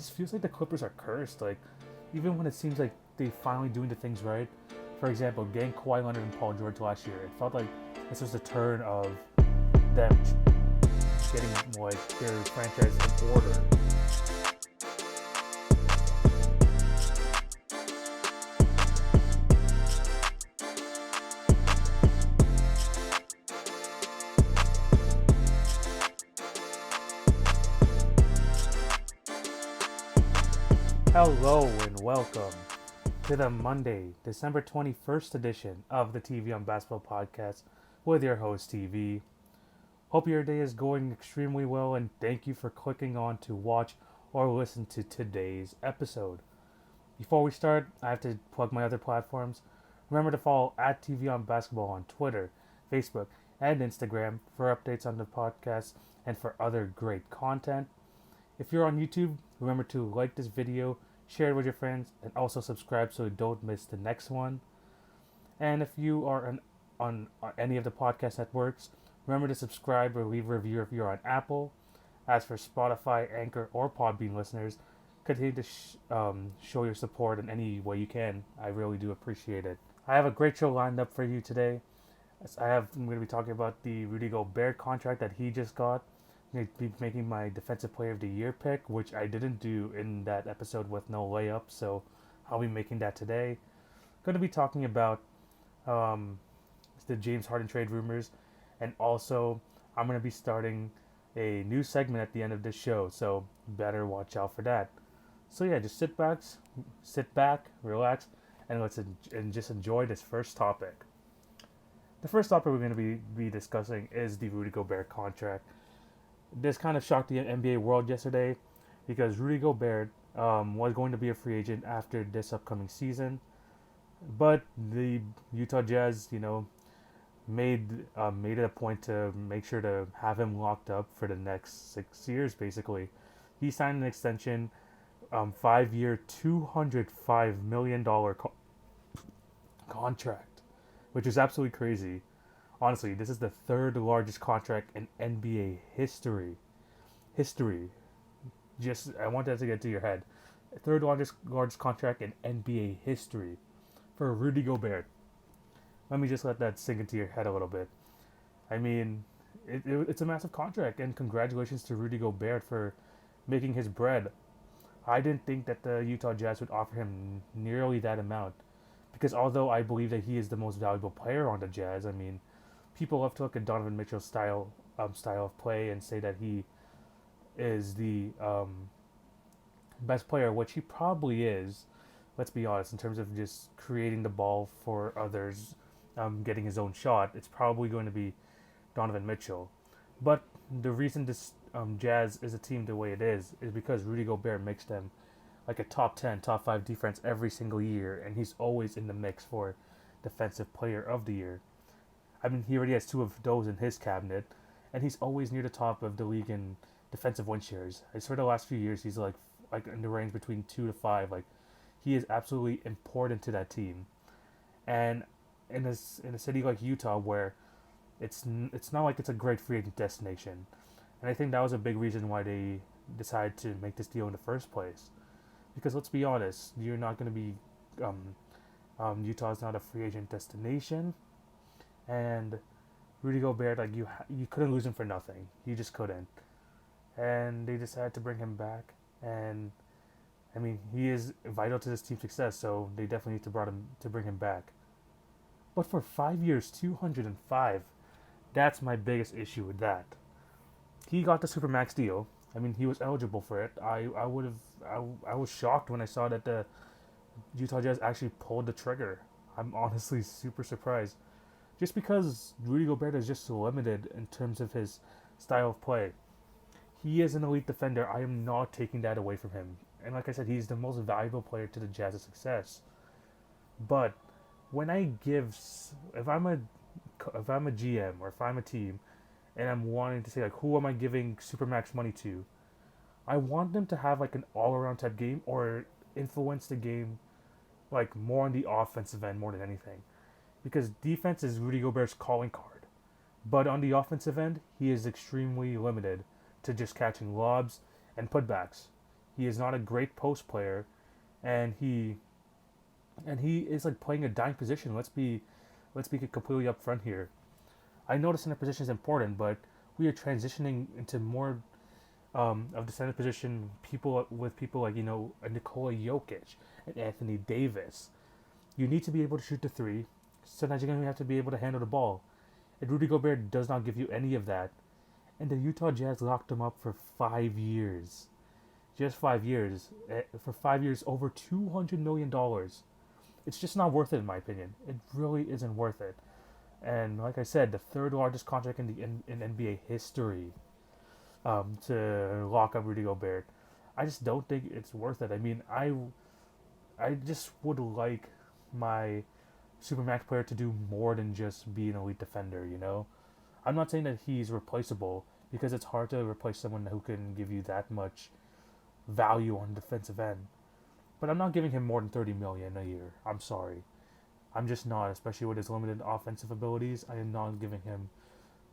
just feels like the Clippers are cursed. Like, even when it seems like they finally doing the things right. For example, getting Kawhi Leonard and Paul George last year, it felt like this was the turn of them getting like their franchise in order. Hello and welcome to the Monday, December 21st edition of the TV on Basketball podcast with your host, TV. Hope your day is going extremely well, and thank you for clicking on to watch or listen to today's episode. Before we start, I have to plug my other platforms. Remember to follow at TV on Basketball on Twitter, Facebook, and Instagram for updates on the podcast and for other great content. If you're on YouTube, remember to like this video, share it with your friends, and also subscribe so you don't miss the next one. And if you are on any of the podcast networks, remember to subscribe or leave a review if you're on Apple. As for Spotify, Anchor, or Podbean listeners, continue to show your support in any way you can. I really do appreciate it. I have a great show lined up for you today. I'm going to be talking about the Rudy Gobert contract that he just got. I'm going to be making my Defensive Player of the Year pick, which I didn't do in that episode with no layup, so I'll be making that today. Going to be talking about the James Harden trade rumors, and also I'm going to be starting a new segment at the end of this show, so better watch out for that. So yeah, just sit back, relax, and just enjoy this first topic. The first topic we're going to be discussing is the Rudy Gobert contract. This kind of shocked the NBA world yesterday because Rudy Gobert was going to be a free agent after this upcoming season, but the Utah Jazz, made it a point to make sure to have him locked up for the next 6 years. Basically, he signed an extension, 5-year, $205 million contract, which is absolutely crazy. Honestly, this is the third largest contract in NBA history. I want that to get to your head. Third largest contract in NBA history for Rudy Gobert. Let me just let that sink into your head a little bit. I mean, it's a massive contract, and congratulations to Rudy Gobert for making his bread. I didn't think that the Utah Jazz would offer him nearly that amount, because although I believe that he is the most valuable player on the Jazz, I mean, people love to look at Donovan Mitchell's style of play and say that he is the best player, which he probably is. Let's be honest, in terms of just creating the ball for others, getting his own shot, it's probably going to be Donovan Mitchell. But the reason this Jazz is a team the way it is because Rudy Gobert makes them like a top 10, top 5 defense every single year, and he's always in the mix for Defensive Player of the Year. I mean, he already has 2 of those in his cabinet, and he's always near the top of the league in defensive win shares. I swear the last few years he's like in the range between 2 to 5. Like, he is absolutely important to that team. And in a city like Utah, where it's not like it's a great free agent destination, and I think that was a big reason why they decided to make this deal in the first place. Because let's be honest, you're not going to be Utah's not a free agent destination, and Rudy Gobert, like you couldn't lose him for nothing. You just couldn't, and they decided to bring him back. And I mean, he is vital to this team's success, so they definitely need to bring him back. But for 5 years, 205, that's my biggest issue with that. He got the Supermax deal. I mean, he was eligible for it. I was shocked when I saw that the Utah Jazz actually pulled the trigger. I'm honestly super surprised. Just because Rudy Gobert is just so limited in terms of his style of play. He is an elite defender. I am not taking that away from him. And like I said, he's the most valuable player to the Jazz's success. But when if I'm a GM or if I'm a team and I'm wanting to say like who am I giving supermax money to, I want them to have like an all-around type game or influence the game like more on the offensive end more than anything. Because defense is Rudy Gobert's calling card. But on the offensive end, he is extremely limited to just catching lobs and putbacks. He is not a great post player, and he is like playing a dying position. Let's be completely upfront here. I know the center position is important, but we are transitioning into more of the center position people like a Nikola Jokic and Anthony Davis. You need to be able to shoot the three. Sometimes you're going to have to be able to handle the ball. And Rudy Gobert does not give you any of that. And the Utah Jazz locked him up for 5 years. Just 5 years. For 5 years, over $200 million. It's just not worth it, in my opinion. It really isn't worth it. And like I said, the third largest contract in NBA history, to lock up Rudy Gobert. I just don't think it's worth it. I mean, I just would like my Supermax player to do more than just be an elite defender, you know? I'm not saying that he's replaceable because it's hard to replace someone who can give you that much value on the defensive end. But I'm not giving him more than 30 million a year. I'm sorry. I'm just not, especially with his limited offensive abilities. I am not giving him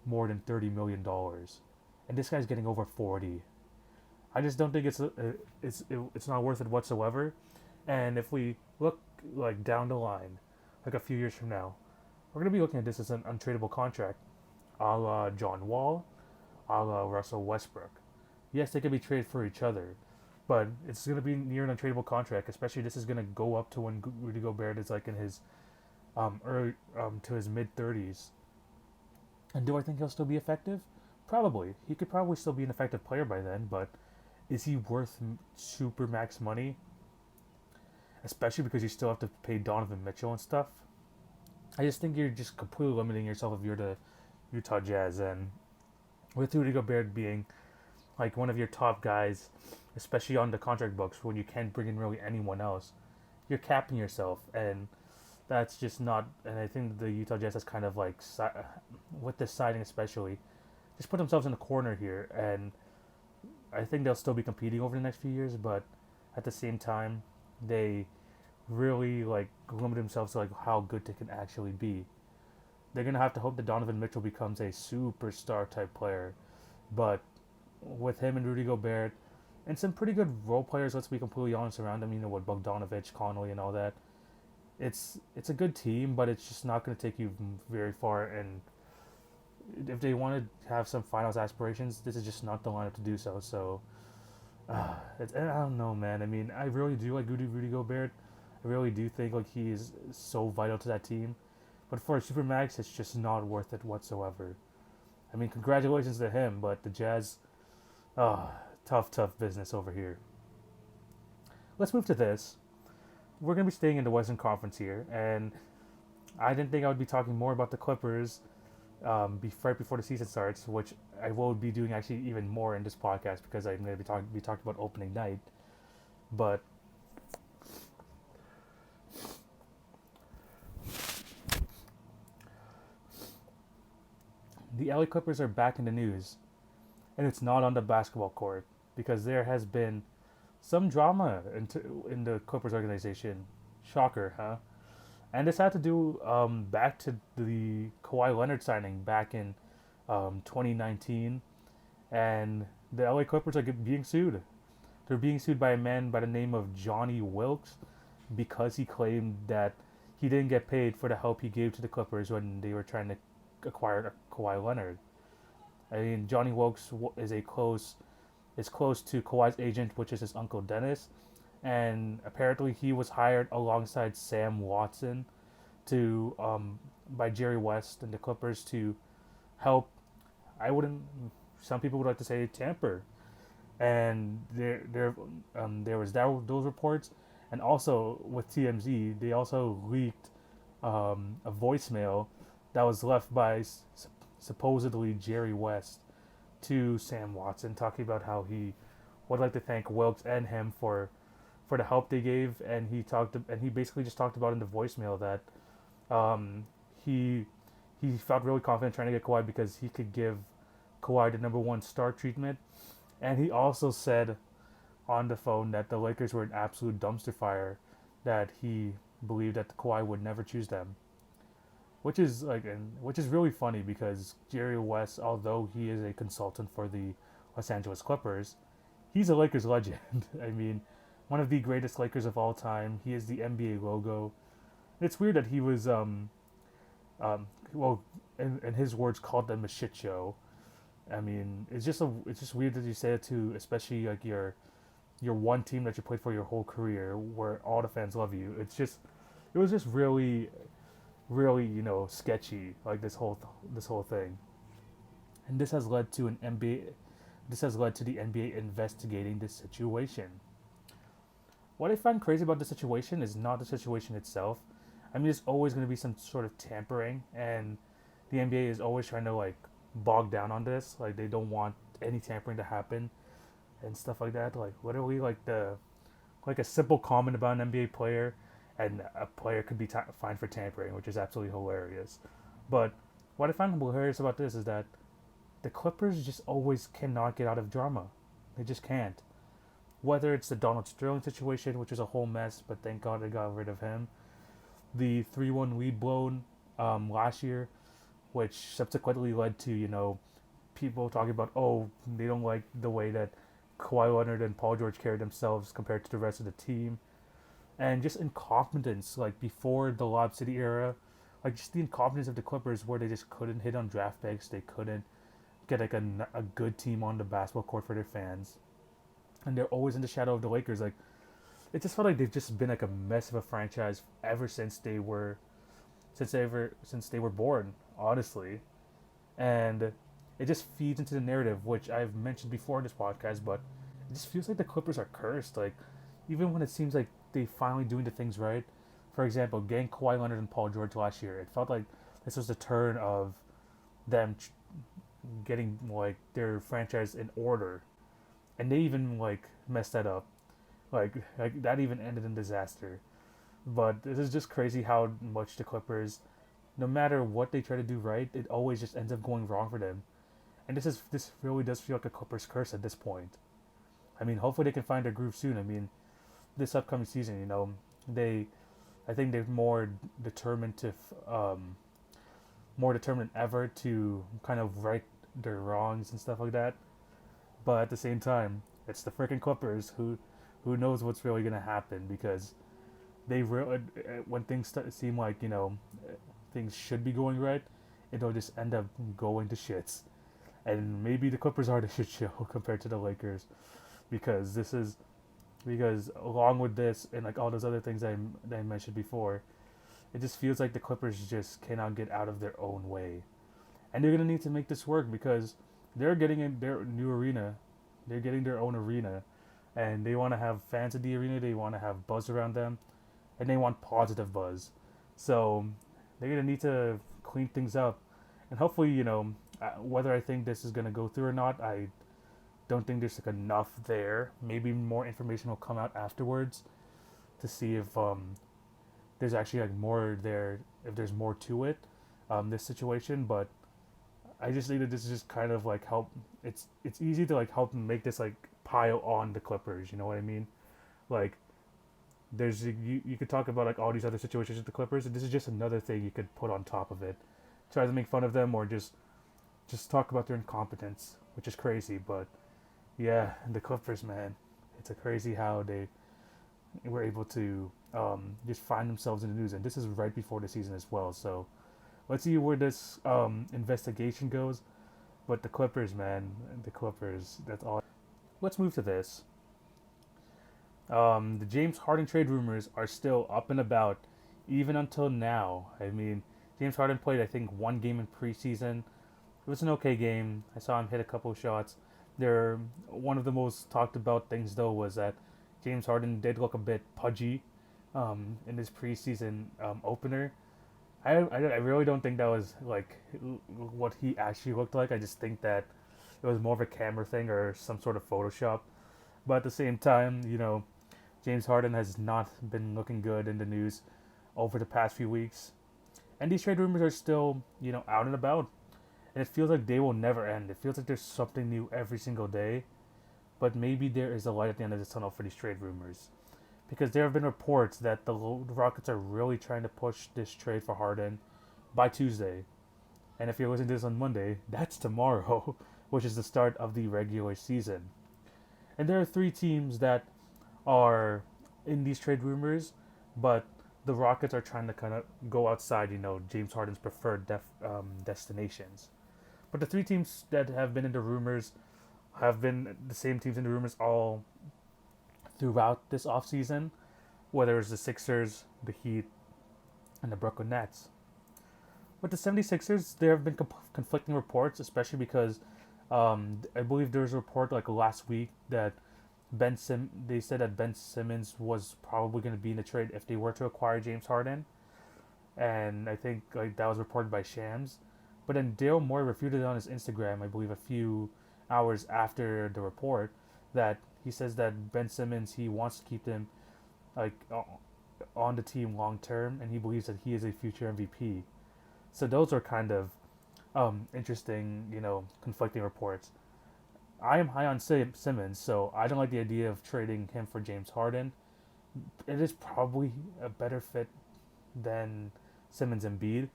more than $30 million. And this guy's getting over 40. I just don't think it's not worth it whatsoever. And if we look like down the line, like a few years from now, we're gonna be looking at this as an untradeable contract, a la John Wall, a la Russell Westbrook. Yes, they can be traded for each other, but it's gonna be near an untradeable contract. Especially this is gonna go up to when Rudy Gobert is like in his early to his mid 30s. And do I think he'll still be effective? Probably. He could probably still be an effective player by then, but is he worth super max money? Especially because you still have to pay Donovan Mitchell and stuff. I just think you're just completely limiting yourself if you're the Utah Jazz. And with Rudy Gobert being like one of your top guys, especially on the contract books when you can't bring in really anyone else, you're capping yourself. And that's just not. And I think the Utah Jazz has kind of like, with this signing especially, just put themselves in a corner here. And I think they'll still be competing over the next few years, but at the same time, they really like limit themselves to like how good they can actually be. They're gonna have to hope that Donovan Mitchell becomes a superstar type player, but with him and Rudy Gobert and some pretty good role players, let's be completely honest around them, with Bogdanovich, Connolly, and all that, it's a good team, but it's just not gonna take you very far. And if they want to have some finals aspirations, this is just not the lineup to do so. So I don't know, man. I mean, I really do like Rudy Gobert. I really do think like he is so vital to that team. But for a Supermax, it's just not worth it whatsoever. I mean, congratulations to him, but the Jazz, tough business over here. Let's move to this. We're going to be staying in the Western Conference here, and I didn't think I would be talking more about the Clippers right before the season starts, which I will be doing actually even more in this podcast because I'm going to be talking about opening night. But the LA Clippers are back in the news, and it's not on the basketball court because there has been some drama in the Clippers organization. Shocker, huh? And this had to do back to the Kawhi Leonard signing back in 2019. And the LA Clippers are being sued. They're being sued by a man by the name of Johnny Wilkes because he claimed that he didn't get paid for the help he gave to the Clippers when they were trying to acquire Kawhi Leonard. I mean, Johnny Wilkes is close to Kawhi's agent, which is his uncle Dennis, and apparently he was hired alongside Sam Watson to by Jerry West and the Clippers to help. I wouldn't. Some people would like to say tamper, and there was those reports, and also with TMZ they also leaked a voicemail that was left by supposedly Jerry West to Sam Watson, talking about how he would like to thank Wilkes and him for the help they gave, and he basically just talked about in the voicemail that he felt really confident trying to get Kawhi because he could give Kawhi the number one star treatment, and he also said on the phone that the Lakers were an absolute dumpster fire, that he believed that Kawhi would never choose them, which is really funny because Jerry West, although he is a consultant for the Los Angeles Clippers, he's a Lakers legend. I mean, one of the greatest Lakers of all time. He is the NBA logo. It's weird that he was well, in his words, called them a shit show. I mean, it's just weird that you say it to, especially like your one team that you played for your whole career, where all the fans love you. It was just really, really, sketchy. Like this whole thing, and this has led to an NBA. This has led to the NBA investigating this situation. What I find crazy about the situation is not the situation itself. I mean, there's always going to be some sort of tampering, and the NBA is always trying to like bog down on this. Like they don't want any tampering to happen and stuff like that. Like literally, like a simple comment about an NBA player, and a player could be fined for tampering, which is absolutely hilarious. But what I find hilarious about this is that the Clippers just always cannot get out of drama. They just can't. Whether it's the Donald Sterling situation, which is a whole mess, but thank God they got rid of him. The 3-1 lead blown last year, which subsequently led to, people talking about, oh, they don't like the way that Kawhi Leonard and Paul George carried themselves compared to the rest of the team. And just incompetence, like before the Lob City era, like just the incompetence of the Clippers where they just couldn't hit on draft picks, they couldn't get like a good team on the basketball court for their fans. And they're always in the shadow of the Lakers. Like it just felt like they've just been like a mess of a franchise ever since they were born, honestly. And it just feeds into the narrative, which I've mentioned before in this podcast, but it just feels like the Clippers are cursed. Like even when it seems like they finally doing the things right. For example, getting Kawhi Leonard and Paul George last year, it felt like this was the turn of them getting like their franchise in order, and they even like messed that up. Like that even ended in disaster. But this is just crazy how much the Clippers, no matter what they try to do right, it always just ends up going wrong for them. And this really does feel like a Clippers curse at this point. I mean, hopefully they can find their groove soon. I mean, this upcoming season, they, I think they're determined to, more determined than ever to kind of right their wrongs and stuff like that. But at the same time, it's the freaking Clippers who knows what's really gonna happen, because they really, when things seem like things should be going right, it'll just end up going to shits. And maybe the Clippers are the shit show compared to the Lakers, because along with this and like all those other things that I mentioned before, it just feels like the Clippers just cannot get out of their own way, and they're gonna need to make this work because they're getting in their new arena, they're getting their own arena, and they want to have fans in the arena, they want to have buzz around them, and they want positive buzz. So they're gonna need to clean things up, and hopefully, whether I think this is gonna go through or not, I don't think there's like enough there. Maybe more information will come out afterwards to see if there's actually like more there, if there's more to it, this situation. But I just think that this is just kind of like help. It's easy to like help make this like pile on the Clippers. You know what I mean? Like you could talk about like all these other situations with the Clippers, and this is just another thing you could put on top of it. Try to make fun of them or just talk about their incompetence, which is crazy. But yeah, the Clippers, man, it's a crazy how they were able to just find themselves in the news, and this is right before the season as well. So let's see where this investigation goes. But the Clippers, man, the Clippers. That's all. Let's move to this. The James Harden trade rumors are still up and about, even until now. I mean, James Harden played, I think, one game in preseason. It was an okay game. I saw him hit a couple of shots. One of the most talked about things, though, was that James Harden did look a bit pudgy in his preseason opener. I really don't think that was like what he actually looked like. I just think that it was more of a camera thing or some sort of Photoshop. But at the same time, James Harden has not been looking good in the news over the past few weeks. And these trade rumors are still, out and about. And it feels like they will never end. It feels like there's something new every single day. But maybe there is a light at the end of the tunnel for these trade rumors. Because there have been reports that the Rockets are really trying to push this trade for Harden by Tuesday. And if you're listening to this on Monday, that's tomorrow, which is the start of the regular season. And there are three teams that are in these trade rumors, but the Rockets are trying to kind of go outside, James Harden's preferred destinations. But the three teams that have been in the rumors have been the same teams in the rumors all throughout this offseason, whether it's the Sixers, the Heat, and the Brooklyn Nets. With the 76ers, there have been conflicting reports, especially because I believe there was a report like last week that they said that Ben Simmons was probably going to be in the trade if they were to acquire James Harden, and I think like that was reported by Shams. But then Daryl Morey refuted it on his Instagram, I believe, a few hours after the report, that he says that Ben Simmons, he wants to keep him like on the team long term, and he believes that he is a future MVP. So those are kind of interesting, conflicting reports. I am high on Simmons, so I don't like the idea of trading him for James Harden. It is probably a better fit than Simmons and Embiid,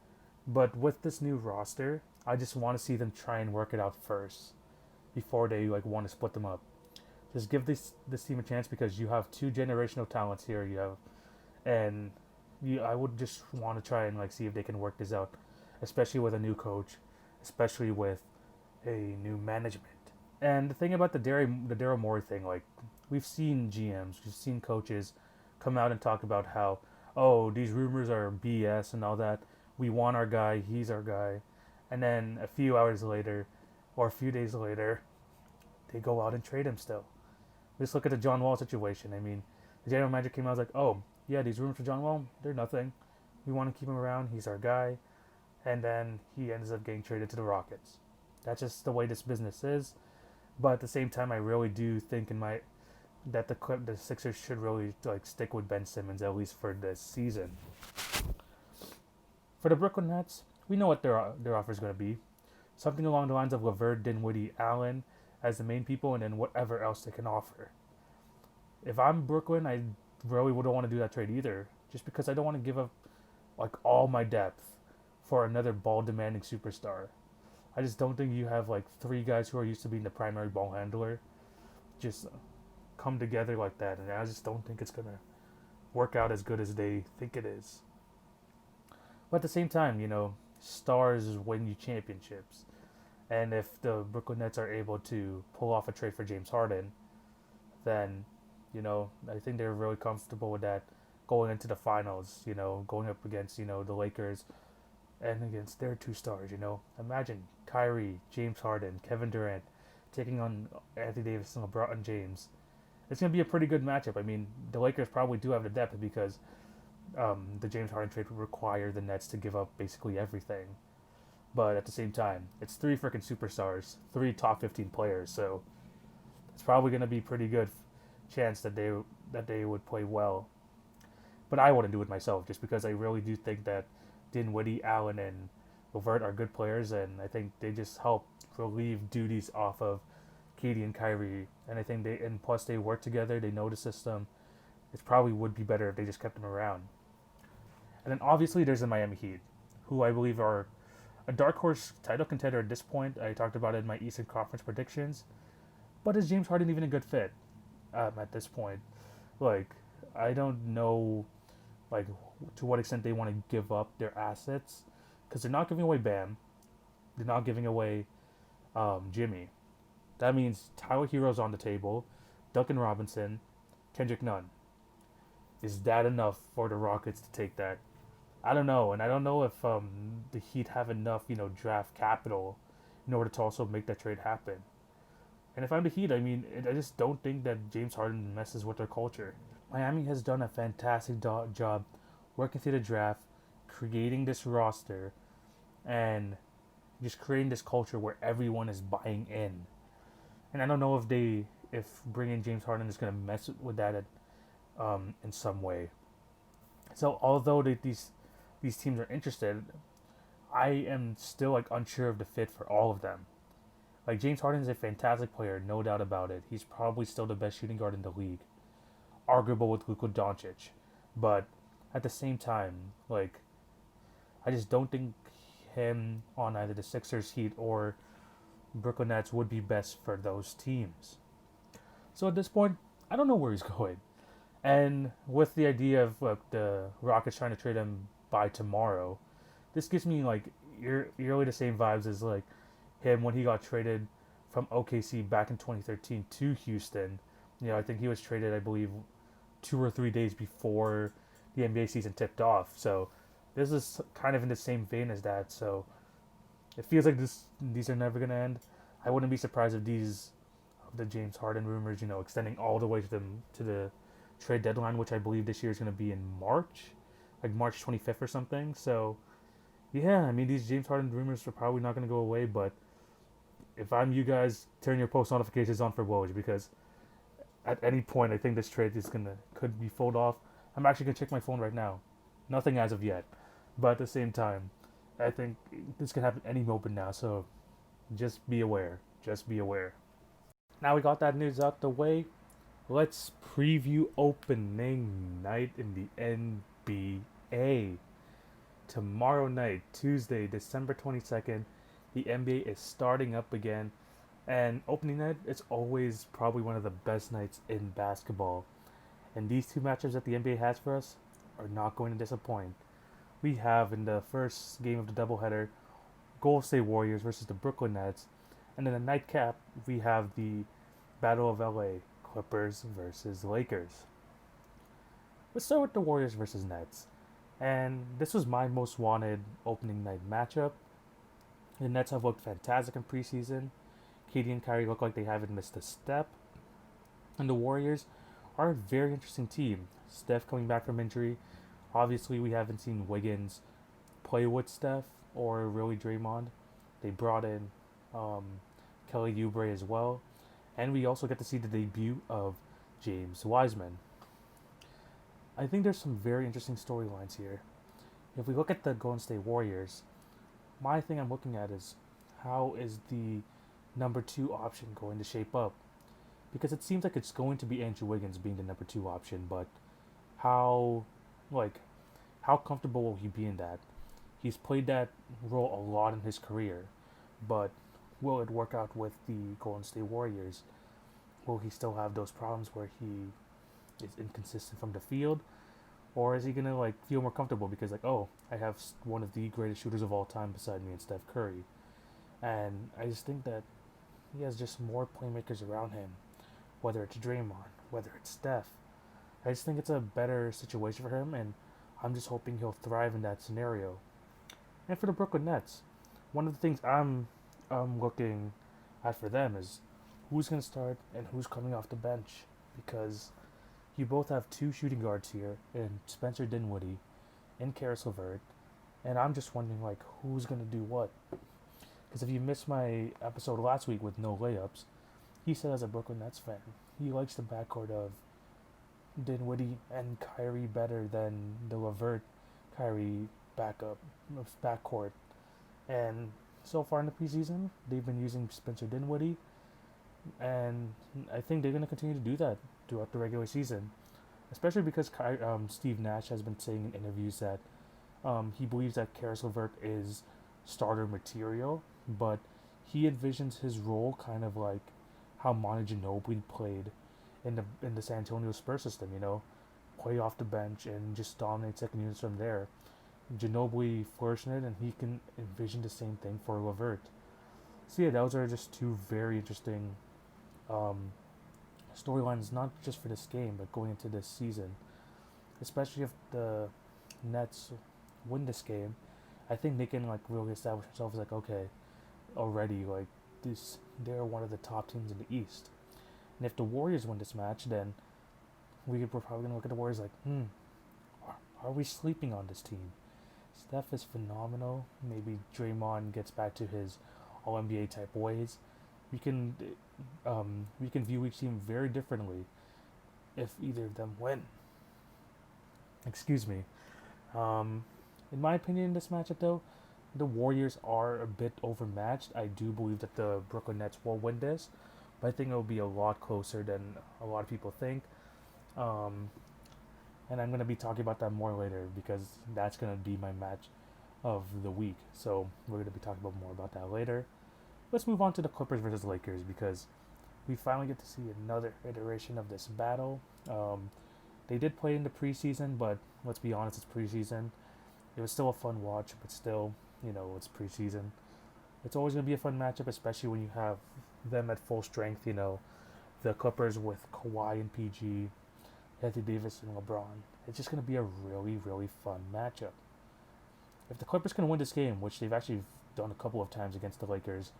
but with this new roster, I just want to see them try and work it out first before they like want to split them up. Just give this team a chance because you have two generational talents here. And I would just want to try and like see if they can work this out, especially with a new coach, especially with a new management. And the thing about the Daryl Morey thing, like we've seen GMs, we've seen coaches come out and talk about how, oh, these rumors are BS and all that. We want our guy, he's our guy, and then a few hours later, or a few days later, they go out and trade him still. Just look at the John Wall situation. I mean, the general manager came out and was like, oh, yeah, these rumors for John Wall, they're nothing. We want to keep him around. He's our guy. And then he ends up getting traded to the Rockets. That's just the way this business is. But at the same time, I really do think that the Sixers should really like stick with Ben Simmons at least for this season. For the Brooklyn Nets, we know what their offer is going to be. Something along the lines of LeVert, Dinwiddie, Allen as the main people, and then whatever else they can offer. If I'm Brooklyn, I really wouldn't want to do that trade either, just because I don't want to give up like all my depth for another ball demanding superstar. I just don't think you have like three guys who are used to being the primary ball handler just come together like that, and I just don't think it's gonna work out as good as they think it is. But at the same time, stars win you championships, and if the Brooklyn Nets are able to pull off a trade for James Harden, then I think they're really comfortable with that going into the finals, going up against, the Lakers and against their two stars, Imagine Kyrie, James Harden, Kevin Durant taking on Anthony Davis and LeBron James. It's going to be a pretty good matchup. I mean, the Lakers probably do have the depth because the James Harden trade would require the Nets to give up basically everything. But at the same time, it's three freaking superstars, three top 15 players, so it's probably going to be pretty good chance that they would play well. But I wouldn't do it myself just because I really do think that Dinwiddie, Allen, and LeVert are good players, and I think they just help relieve duties off of KD and Kyrie. And I think and plus they work together, they know the system. It probably would be better if they just kept them around. And then obviously there's the Miami Heat, who I believe are a dark horse title contender at this point. I talked about it in my Eastern Conference predictions. But is James Harden even a good fit at this point? Like, I don't know, like, to what extent they want to give up their assets, because they're not giving away Bam, they're not giving away Jimmy. That means Tyler Hero's on the table, Duncan Robinson, Kendrick Nunn. Is that enough for the Rockets to take that? I don't know, and I don't know if the Heat have enough, draft capital in order to also make that trade happen. And if I'm the Heat, I mean, I just don't think that James Harden messes with their culture. Miami has done a fantastic job working through the draft, creating this roster, and just creating this culture where everyone is buying in. And I don't know if bringing James Harden is going to mess with that in some way. So although these teams are interested, I am still like unsure of the fit for all of them. Like, James Harden is a fantastic player, no doubt about it. He's probably still the best shooting guard in the league, arguable with Luka Doncic. But at the same time, like, I just don't think him on either the Sixers, Heat, or Brooklyn Nets would be best for those teams. So at this point, I don't know where he's going. And with the idea of the Rockets trying to trade him by tomorrow, this gives me like eerily the same vibes as like him when he got traded from OKC back in 2013 to Houston. I think he was traded, I believe, 2 or 3 days before the NBA season tipped off. So this is kind of in the same vein as that. So it feels like these are never gonna end. I wouldn't be surprised if the James Harden rumors, extending all the way to the trade deadline, which I believe this year is gonna be in March, like March 25th or something. So yeah, I mean these James Harden rumors are probably not gonna go away, but if I'm you guys, turn your post notifications on for Woj because at any point I think this trade could be pulled off. I'm actually gonna check my phone right now. Nothing as of yet, but at the same time, I think this can happen any moment now. So just be aware. Just be aware. Now we got that news out the way. Let's preview opening night in the NBA. Tomorrow night, Tuesday, December 22nd, the NBA is starting up again. And opening night is always probably one of the best nights in basketball. And these two matchups that the NBA has for us are not going to disappoint. We have in the first game of the doubleheader, Golden State Warriors versus the Brooklyn Nets. And in the nightcap, we have the Battle of LA, Clippers versus Lakers. Let's start with the Warriors versus Nets. And this was my most wanted opening night matchup. The Nets have looked fantastic in preseason. KD and Kyrie look like they haven't missed a step. And the Warriors are a very interesting team. Steph coming back from injury. Obviously, we haven't seen Wiggins play with Steph or really Draymond. They brought in Kelly Oubre as well. And we also get to see the debut of James Wiseman. I think there's some very interesting storylines here. If we look at the Golden State Warriors, my thing I'm looking at is how is the number 2 option going to shape up? Because it seems like it's going to be Andrew Wiggins being the number 2 option, but how like how comfortable will he be in that? He's played that role a lot in his career, but will it work out with the Golden State Warriors? Will he still have those problems where he is inconsistent from the field? Or is he gonna feel more comfortable because I have one of the greatest shooters of all time beside me in Steph Curry, and I just think that he has just more playmakers around him, whether it's Draymond, whether it's Steph. I just think it's a better situation for him, and I'm just hoping he'll thrive in that scenario. And for the Brooklyn Nets, one of the things I'm looking at for them is who's gonna start and who's coming off the bench because you both have 2 shooting guards here in Spencer Dinwiddie and Karis LeVert, and I'm just wondering who's gonna do what. Because if you missed my episode last week with no layups, he said as a Brooklyn Nets fan, he likes the backcourt of Dinwiddie and Kyrie better than the LeVert Kyrie backcourt. And so far in the preseason, they've been using Spencer Dinwiddie, and I think they're going to continue to do that throughout the regular season, especially because Steve Nash has been saying in interviews that he believes that Karis LeVert is starter material, but he envisions his role kind of like how Manu Ginobili played in the San Antonio Spurs system. Play off the bench and just dominate second units from there. Ginobili flourished in it, and he can envision the same thing for LeVert. So yeah, those are just 2 very interesting storylines, not just for this game, but going into this season. Especially if the Nets win this game, I think they can really establish themselves okay, already they're one of the top teams in the East. And if the Warriors win this match, then we're probably gonna look at the Warriors are we sleeping on this team? Steph is phenomenal. Maybe Draymond gets back to his All NBA type ways. We can view each team very differently if either of them win. Excuse me. In my opinion, in this matchup though, the Warriors are a bit overmatched. I do believe that the Brooklyn Nets will win this, but I think it will be a lot closer than a lot of people think. And I'm going to be talking about that more later because that's going to be my match of the week. So we're going to be talking about more about that later. Let's move on to the Clippers versus Lakers because we finally get to see another iteration of this battle. They did play in the preseason, but let's be honest, it's preseason. It was still a fun watch, but still, it's preseason. It's always going to be a fun matchup, especially when you have them at full strength. The Clippers with Kawhi and PG, Anthony Davis and LeBron. It's just going to be a really, really fun matchup. If the Clippers can win this game, which they've actually done a couple of times against the Lakers,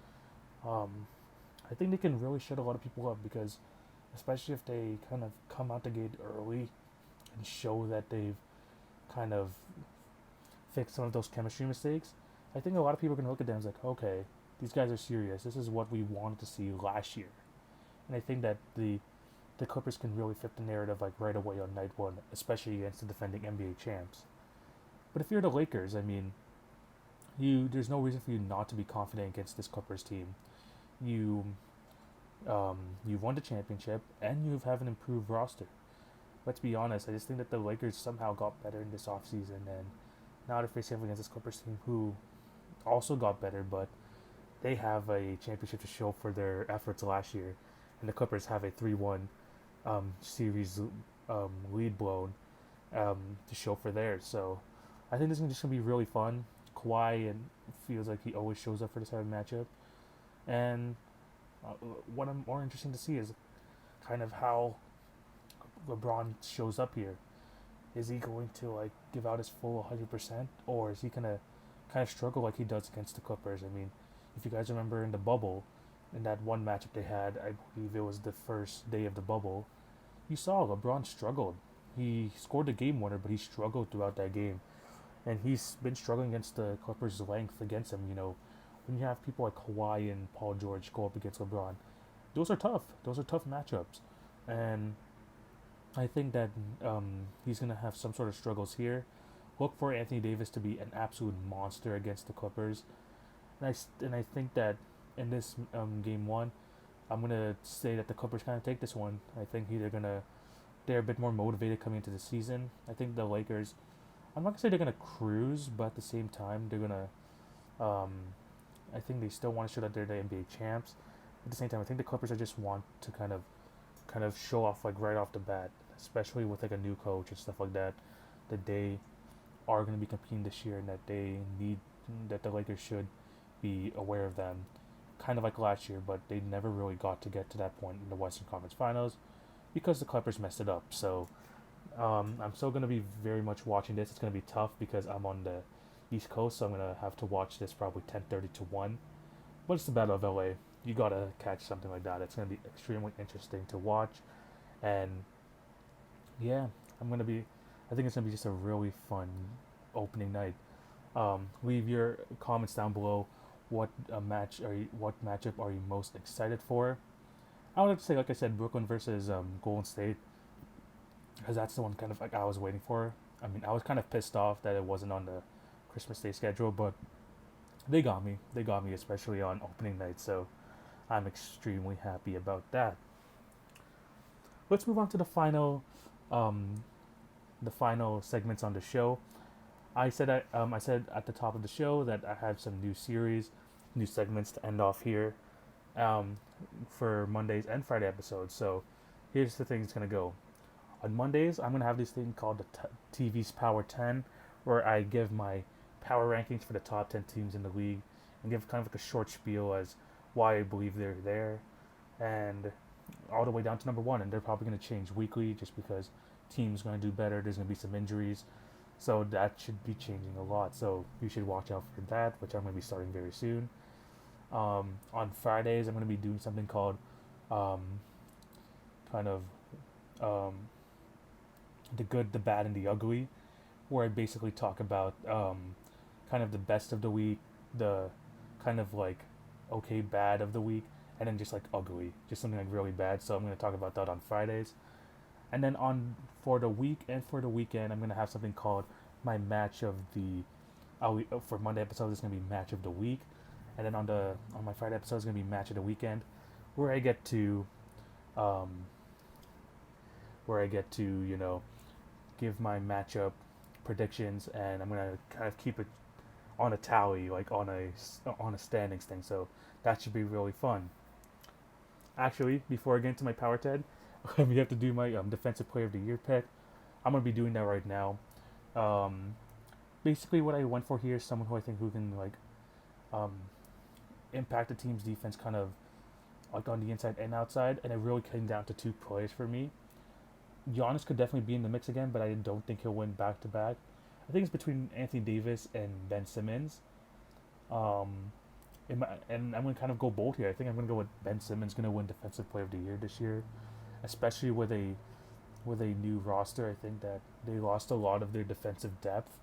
I think they can really shut a lot of people up because, especially if they kind of come out the gate early and show that they've kind of fixed some of those chemistry mistakes, I think a lot of people are going to look at them as like, okay, these guys are serious. This is what we wanted to see last year. And I think that the Clippers can really flip the narrative like right away on night one, especially against the defending NBA champs. But if you're the Lakers, I mean, there's no reason for you not to be confident against this Clippers team. You you've won the championship and you have an improved roster. Let's be honest, I just think that the Lakers somehow got better in this offseason, and now they're facing off against this Clippers team who also got better, but they have a championship to show for their efforts last year, and the Clippers have a 3-1 series lead blown to show for theirs. So I think this is just going to be really fun. Kawhi and feels like he always shows up for this type of matchup. And what I'm more interested to see is kind of how LeBron shows up here. Is he going to like give out his full 100%, or is he gonna kind of struggle like he does against the Clippers? I mean, if you guys remember in the bubble, in that one matchup they had, I believe it was the first day of the bubble, you saw LeBron struggled. He scored the game winner, but he struggled throughout that game, and he's been struggling against the Clippers' length against him. When you have people like Kawhi and Paul George go up against LeBron, those are tough. Those are tough matchups, and I think that he's gonna have some sort of struggles here. Look for Anthony Davis to be an absolute monster against the Clippers, and I think that in this game one, I'm gonna say that the Clippers kind of take this one. I think they're a bit more motivated coming into the season. I think the Lakers, I'm not gonna say they're gonna cruise, but at the same time they're gonna um, I think they still want to show that they're the NBA champs. At the same time, I think the Clippers are just want to kind of show off like right off the bat, especially with like a new coach and stuff like that. That they are going to be competing this year, and that the Lakers should be aware of them, kind of like last year. But they never really got to get to that point in the Western Conference Finals because the Clippers messed it up. So I'm still going to be very much watching this. It's going to be tough because I'm on the East Coast, so I'm gonna have to watch this probably 10:30 to 1. But it's the Battle of LA. You gotta catch something like that. It's gonna be extremely interesting to watch, and yeah, I think it's gonna be just a really fun opening night. Leave your comments down below. What matchup are you most excited for? I would like to say, like I said, Brooklyn versus Golden State, because that's the one kind of like I was waiting for. I mean, I was kind of pissed off that it wasn't on the Christmas Day schedule, but they got me. They got me, especially on opening night. So I'm extremely happy about that. Let's move on to the final segments on the show. I said at the top of the show that I had some new segments to end off here, um, for Mondays and Friday episodes. So here's the thing it's gonna go. On Mondays, I'm gonna have this thing called the TV's Power 10, where I give my power rankings for the top 10 teams in the league and give kind of like a short spiel as why I believe they're there, and all the way down to number one. And they're probably going to change weekly just because teams going to do better. There's going to be some injuries, so that should be changing a lot. So you should watch out for that, which I'm going to be starting very soon. On Fridays, I'm going to be doing something called um, kind of um, the good, the bad, and the ugly, where I basically talk about kind of the best of the week, the kind of like okay bad of the week, and then just like ugly, just something like really bad. So I'm going to talk about that on Fridays. And then on for the week and for the weekend, I'm going to have something called my match of the for Monday episode it's going to be match of the week, and then on my Friday episode it's going to be match of the weekend, where I get to um give my matchup predictions, and I'm gonna kind of keep it on a tally, like on a standings thing. So that should be really fun. Actually, before I get into my Power 10, we have to do my Defensive Player of the Year pick. I'm going to be doing that right now. Um, Basically, what I went for here is someone who I think who can like um, impact the team's defense kind of like on the inside and outside, and it really came down to two players for me. Giannis could definitely be in the mix again, but I don't think he'll win back to back. I think it's between Anthony Davis and Ben Simmons. Um, and I'm gonna kind of go bold here. I think I'm gonna go with Ben Simmons gonna win Defensive Player of the Year this year, especially with a new roster. I think that they lost a lot of their defensive depth,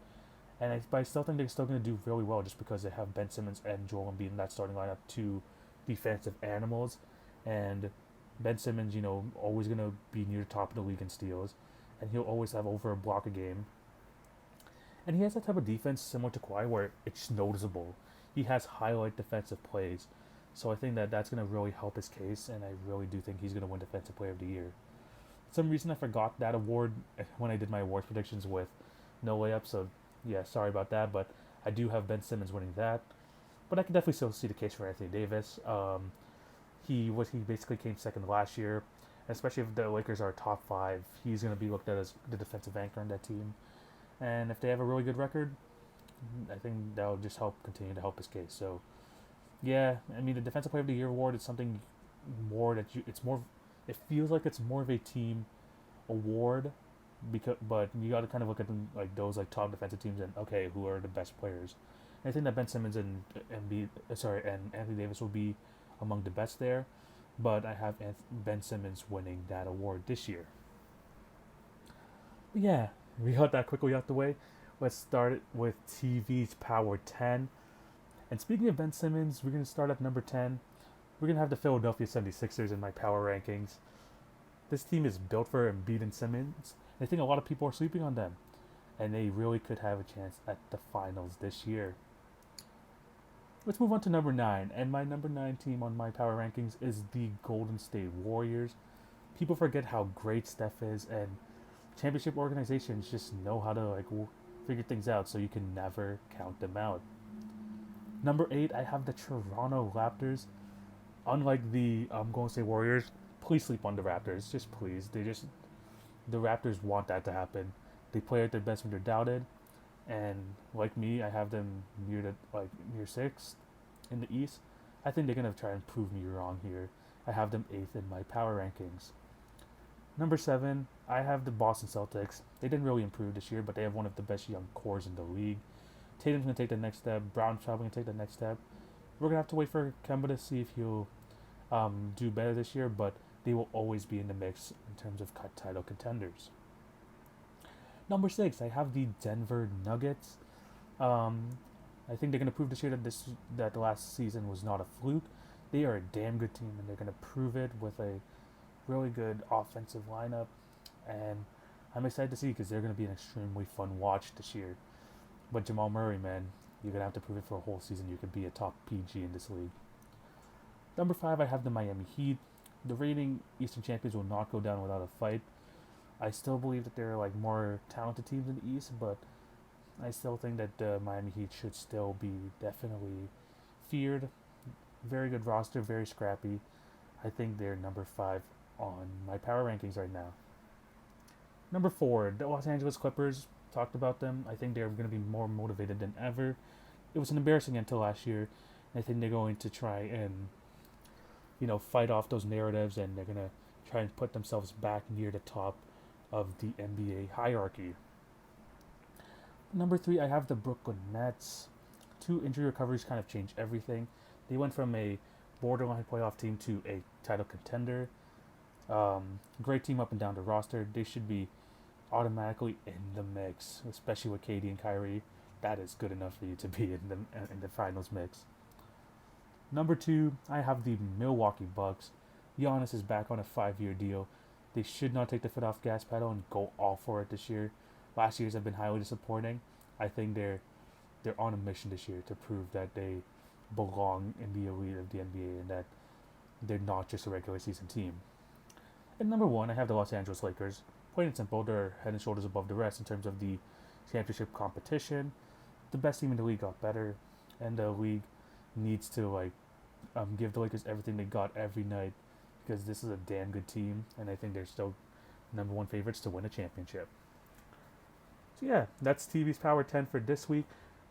but I still think they're still gonna do really well just because they have Ben Simmons and Joel Embiid in that starting lineup, two defensive animals, and Ben Simmons, always gonna be near the top of the league in steals, and he'll always have over a block a game. And he has that type of defense similar to Kawhi where it's noticeable. He has highlight defensive plays. So I think that that's going to really help his case, and I really do think he's going to win Defensive Player of the Year. For some reason, I forgot that award when I did my awards predictions with no layup, so yeah, sorry about that, but I do have Ben Simmons winning that. But I can definitely still see the case for Anthony Davis. He basically came second last year, especially if the Lakers are top five. He's going to be looked at as the defensive anchor on that team. And if they have a really good record, I think that'll just continue to help his case. So, yeah, I mean, the Defensive Player of the Year award is something more it feels like it's more of a team award, but you got to kind of look at them like those like top defensive teams and okay, who are the best players. And I think that Ben Simmons and Anthony Davis will be among the best there, but I have Ben Simmons winning that award this year. But yeah, we got that quickly out the way. Let's start it with TV's Power 10. And speaking of Ben Simmons, we're going to start at number 10. We're going to have the Philadelphia 76ers in my power rankings. This team is built for Embiid and Simmons. I think a lot of people are sleeping on them. And they really could have a chance at the finals this year. Let's move on to number 9. And my number 9 team on my power rankings is the Golden State Warriors. People forget how great Steph is, and championship organizations just know how to figure things out, so you can never count them out. Number 8, I have the Toronto Raptors. Unlike the Golden State Warriors, please sleep on the Raptors. Just please. The Raptors want that to happen. They play at their best when they're doubted, and like me, I have them near sixth in the East. I think they're gonna try and prove me wrong here. I have them eighth in my power rankings. Number 7, I have the Boston Celtics. They didn't really improve this year, but they have one of the best young cores in the league. Tatum's going to take the next step. Brown's probably going to take the next step. We're going to have to wait for Kemba to see if he'll do better this year, but they will always be in the mix in terms of title contenders. Number 6, I have the Denver Nuggets. I think they're going to prove this year that the last season was not a fluke. They are a damn good team, and they're going to prove it with a really good offensive lineup, and I'm excited to see because they're going to be an extremely fun watch this year. But Jamal Murray, man, you're going to have to prove it for a whole season. You could be a top PG in this league. Number 5, I have the Miami Heat. The reigning Eastern champions will not go down without a fight. I still believe that there are more talented teams in the East, but I still think that the Miami Heat should still be definitely feared. Very good roster, very scrappy. I think they're number 5 on my power rankings right now. Number 4, the Los Angeles Clippers. Talked about them. I think they're going to be more motivated than ever. It was an embarrassing end to last year. And I think they're going to try and, fight off those narratives, and they're going to try and put themselves back near the top of the NBA hierarchy. Number 3, I have the Brooklyn Nets. 2 injury recoveries kind of changed everything. They went from a borderline playoff team to a title contender. Great team up and down the roster. They should be automatically in the mix, especially with KD and Kyrie. That is good enough for you to be in the finals mix. Number 2, I have the Milwaukee Bucks. Giannis is back on a 5-year deal. They should not take the foot off gas pedal and go all for it this year. Last year's have been highly disappointing. I think they're on a mission this year to prove that they belong in the elite of the NBA and that they're not just a regular season team. And number 1, I have the Los Angeles Lakers. Plain and simple, they're head and shoulders above the rest in terms of the championship competition. The best team in the league got better, and the league needs to give the Lakers everything they got every night because this is a damn good team, and I think they're still number one favorites to win a championship. So yeah, that's TV's Power 10 for this week.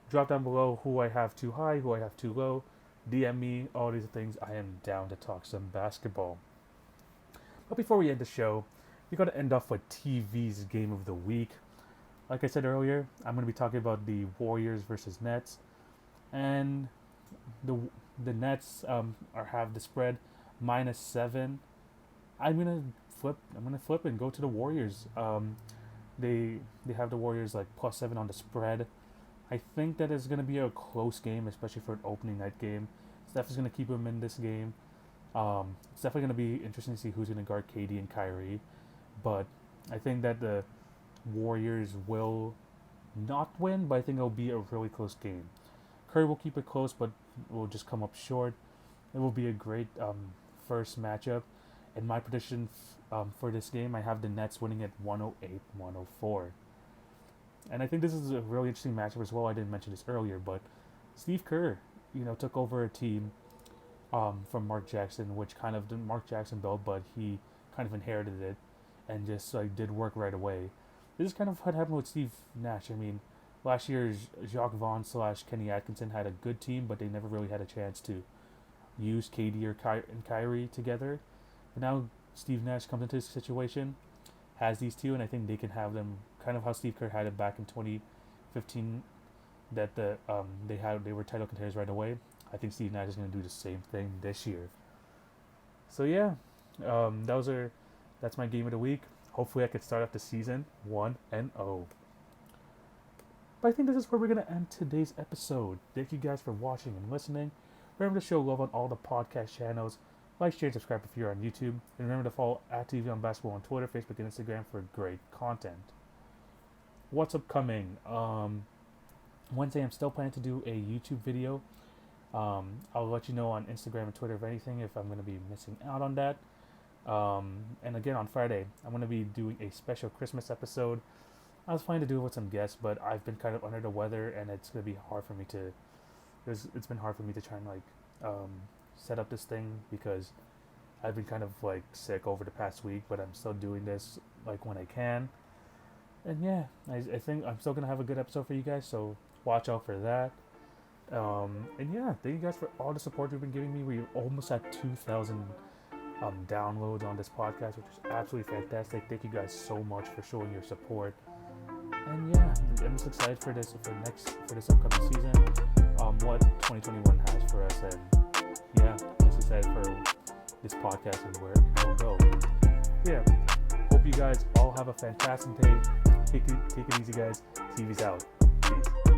Drop down below who I have too high, who I have too low. DM me, all these things. I am down to talk some basketball. But before we end the show, we got to end off with TV's Game of the Week. Like I said earlier, I'm going to be talking about the Warriors versus Nets. And the Nets have the spread -7. I'm gonna flip and go to the Warriors. They have the Warriors like +7 on the spread. I think that is gonna be a close game, especially for an opening night game. Steph is gonna keep them in this game. It's definitely gonna be interesting to see who's gonna guard KD and Kyrie, but I think that the Warriors will not win, but I think it'll be a really close game. Curry will keep it close, but will just come up short. It will be a great first matchup. And my prediction for this game, I have the Nets winning at 108-104. And I think this is a really interesting matchup as well. I didn't mention this earlier, but Steve Kerr, took over a team from Mark Jackson, which kind of Mark Jackson built, but he kind of inherited it and just did work right away. This is kind of what happened with Steve Nash. I mean, last year Jacques Vaughn / Kenny Atkinson had a good team, but they never really had a chance to use KD and Kyrie together. But now Steve Nash comes into this situation, has these two, and I think they can have them kind of how Steve Kerr had it back in 2015, that they were title contenders right away. I think Steve Nash is going to do the same thing this year. So yeah, that's my game of the week. Hopefully I could start off the season 1-0. But I think this is where we're going to end today's episode. Thank you guys for watching and listening. Remember to show love on all the podcast channels. Like, share, and subscribe if you're on YouTube. And remember to follow @TV on Basketball on Twitter, Facebook, and Instagram for great content. What's upcoming? Wednesday, I'm still planning to do a YouTube video. I'll let you know on Instagram and Twitter, if anything, if I'm going to be missing out on that. And again, on Friday, I'm going to be doing a special Christmas episode. I was planning to do it with some guests, but I've been kind of under the weather, and it's going to be hard for me to... It's been hard for me to try and set up this thing, because I've been kind of sick over the past week, but I'm still doing this when I can. And yeah, I think I'm still gonna have a good episode for you guys, so watch out for that. And yeah, thank you guys for all the support you've been giving me. We're almost at 2,000 downloads on this podcast, which is absolutely fantastic. Thank you guys so much for showing your support. And yeah, I'm just excited for this upcoming season. What 2021 has for us, and yeah, I'm just excited for this podcast and where it will go. Yeah, hope you guys all have a fantastic day. Take it easy, guys. TV's out. Peace.